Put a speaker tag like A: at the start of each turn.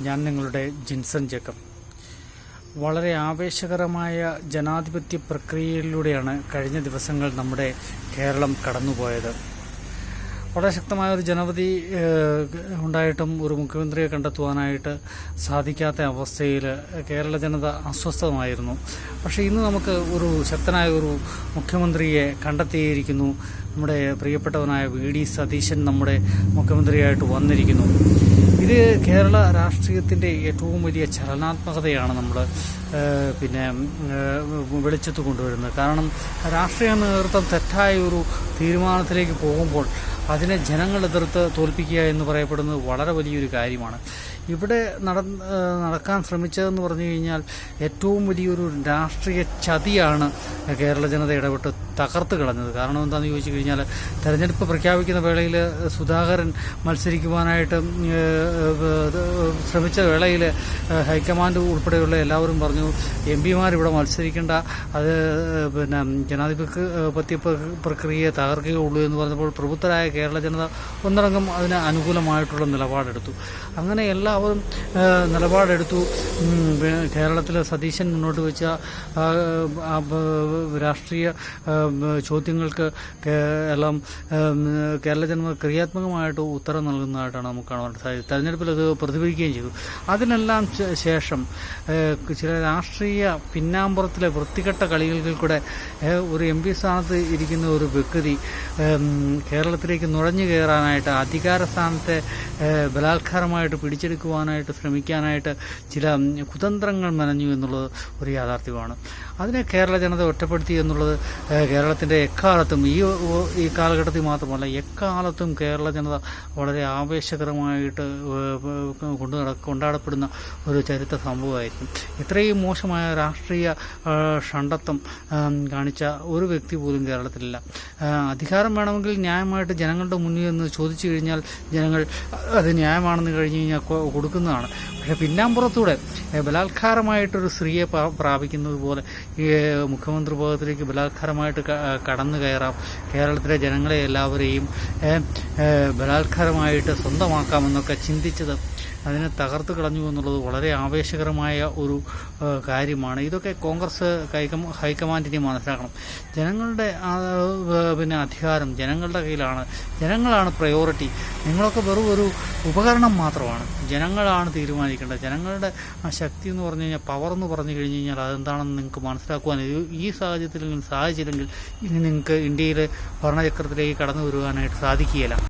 A: ഞാൻ നിങ്ങളുടെ ജിൻസൺ ജേക്കബ്. വളരെ ആവേശകരമായ ജനാധിപത്യ പ്രക്രിയയിലൂടെയാണ് കഴിഞ്ഞ ദിവസങ്ങൾ നമ്മുടെ കേരളം കടന്നുപോയത്. വളരെ ശക്തമായ ഒരു ജനവധി ഉണ്ടായിട്ടും ഒരു മുഖ്യമന്ത്രിയെ കണ്ടെത്തുവാനായിട്ട് സാധിക്കാത്ത അവസ്ഥയിൽ കേരള ജനത അസ്വസ്ഥമായിരുന്നു. പക്ഷേ ഇന്ന് നമുക്ക് ഒരു ശക്തനായ ഒരു മുഖ്യമന്ത്രിയെ കണ്ടെത്തിയിരിക്കുന്നു. നമ്മുടെ പ്രിയപ്പെട്ടവനായ വി.ഡി. സതീശൻ നമ്മുടെ മുഖ്യമന്ത്രിയായിട്ട് വന്നിരിക്കുന്നു. ഇത് കേരള രാഷ്ട്രീയത്തിൻ്റെ ഏറ്റവും വലിയ ചലനാത്മകതയാണ് നമ്മൾ വെളിച്ചത്ത് കൊണ്ടുവരുന്നത്. കാരണം രാഷ്ട്രീയ നേതൃത്വം തെറ്റായ ഒരു തീരുമാനത്തിലേക്ക് പോകുമ്പോൾ അതിനെ ജനങ്ങൾ എതിർത്ത് തോൽപ്പിക്കുക എന്ന് പറയപ്പെടുന്നത് വളരെ വലിയൊരു കാര്യമാണ്. ഇവിടെ നടക്കാൻ ശ്രമിച്ചതെന്ന് പറഞ്ഞു കഴിഞ്ഞാൽ ഏറ്റവും വലിയൊരു രാഷ്ട്രീയ ചതിയാണ് കേരള ജനത ഇടപെട്ട് തകർത്ത് കളഞ്ഞത്. കാരണം എന്താണെന്ന് ചോദിച്ചു കഴിഞ്ഞാൽ, തെരഞ്ഞെടുപ്പ് പ്രഖ്യാപിക്കുന്ന വേളയിൽ സുധാകരൻ മത്സരിക്കുവാനായിട്ട് ശ്രമിച്ച വേളയിൽ ഹൈക്കമാൻഡ് ഉൾപ്പെടെയുള്ള എല്ലാവരും പറഞ്ഞു, എംപിമാർ ഇവിടെ മത്സരിക്കേണ്ട, അത് ജനാധിപത്യ പ്രക്രിയയെ തകർക്കുകയുള്ളൂ എന്ന് പറഞ്ഞപ്പോൾ പ്രബുദ്ധരായ കേരള ജനത ഒന്നടങ്കം അതിന് അനുകൂലമായിട്ടുള്ള നിലപാടെടുത്തു. അങ്ങനെ എല്ലാവരും നിലപാടെടുത്തു. കേരളത്തിലെ സതീശൻ മുന്നോട്ട് വെച്ച രാഷ്ട്രീയ ചോദ്യങ്ങൾക്ക് എല്ലാം കേരള ജനത ക്രിയാത്മകമായിട്ട് ഉത്തരം നൽകുന്നതായിട്ടാണ് നമുക്ക് കാണാൻ സാധിച്ചത്. തെരഞ്ഞെടുപ്പിൽ അത് പ്രതിഫലിക്കുകയും ചെയ്തു. അതിനെല്ലാം ശേഷം ചില രാഷ്ട്രീയ പിന്നാമ്പുറത്തിലെ വൃത്തികെട്ട കളികളിൽ കൂടെ ഒരു എം പി സ്ഥാനത്ത് ഇരിക്കുന്ന ഒരു വ്യക്തി കേരളത്തിലേക്ക് നുഴഞ്ഞു കയറാനായിട്ട്, അധികാര സ്ഥാനത്തെ ബലാത്കാരമായിട്ട് പിടിച്ചെടുക്കുവാനായിട്ട് ശ്രമിക്കാനായിട്ട് ചില കുതന്ത്രങ്ങൾ മെനഞ്ഞു എന്നുള്ളത് ഒരു യാഥാർത്ഥ്യമാണ്. അതിനെ കേരള ജനത ഒറ്റപ്പെടുത്തി എന്നുള്ളത് കേരളത്തിൻ്റെ എക്കാലത്തും ഈ കാലഘട്ടത്തിൽ മാത്രമല്ല, എക്കാലത്തും കേരള ജനത വളരെ ആവേശകരമായിട്ട് കൊണ്ടാടപ്പെടുന്ന ഒരു ചരിത്ര സംഭവമായിരിക്കും. ഇത്രയും മോശമായ രാഷ്ട്രീയ ഷണ്ടത്വം കാണിച്ച ഒരു വ്യക്തി പോലും കേരളത്തിലില്ല. അധികാരം വേണമെങ്കിൽ ന്യായമായിട്ട് ജനങ്ങളുടെ മുന്നിൽ നിന്ന് ചോദിച്ചു കഴിഞ്ഞാൽ ജനങ്ങൾ അത് ന്യായമാണെന്ന് കഴിഞ്ഞ് കഴിഞ്ഞാൽ കൊടുക്കുന്നതാണ്. പക്ഷേ പിന്നാമ്പുറത്തൂടെ ബലാത്കാരമായിട്ടൊരു സ്ത്രീയെ പ്രാപിക്കുന്നത് പോലെ ഈ മുഖ്യമന്ത്രി പദത്തിലേക്ക് ബലാത്കാരമായിട്ട് കടന്നു കയറാം, കേരളത്തിലെ ജനങ്ങളെ എല്ലാവരെയും ബലാത്കാരമായിട്ട് സ്വന്തമാക്കാമെന്നൊക്കെ ചിന്തിച്ചത് അതിനെ തകർത്ത് കളഞ്ഞു എന്നുള്ളത് വളരെ ആവേശകരമായ ഒരു കാര്യമാണ്. ഇതൊക്കെ കോൺഗ്രസ് ഹൈക്കമാൻഡിനെ മനസ്സിലാക്കണം. ജനങ്ങളുടെ അധികാരം ജനങ്ങളുടെ കയ്യിലാണ്. ജനങ്ങളാണ് പ്രയോറിറ്റി. നിങ്ങളൊക്കെ വെറും ഒരു ഉപകരണം മാത്രമാണ്. ജനങ്ങളാണ് തീരുമാനിക്കേണ്ടത്. ജനങ്ങളുടെ ആ ശക്തി എന്ന് പറഞ്ഞു കഴിഞ്ഞാൽ, പവർ എന്ന് പറഞ്ഞു കഴിഞ്ഞ് കഴിഞ്ഞാൽ അതെന്താണെന്ന് നിങ്ങൾക്ക് മനസ്സിലാക്കുവാൻ ഈ സാഹചര്യത്തിൽ സാധിച്ചില്ലെങ്കിൽ ഇനി നിങ്ങൾക്ക് ഇന്ത്യയിലെ ഭരണചക്രത്തിലേക്ക് കടന്നു വരുവാനായിട്ട് സാധിക്കുകയില്ല.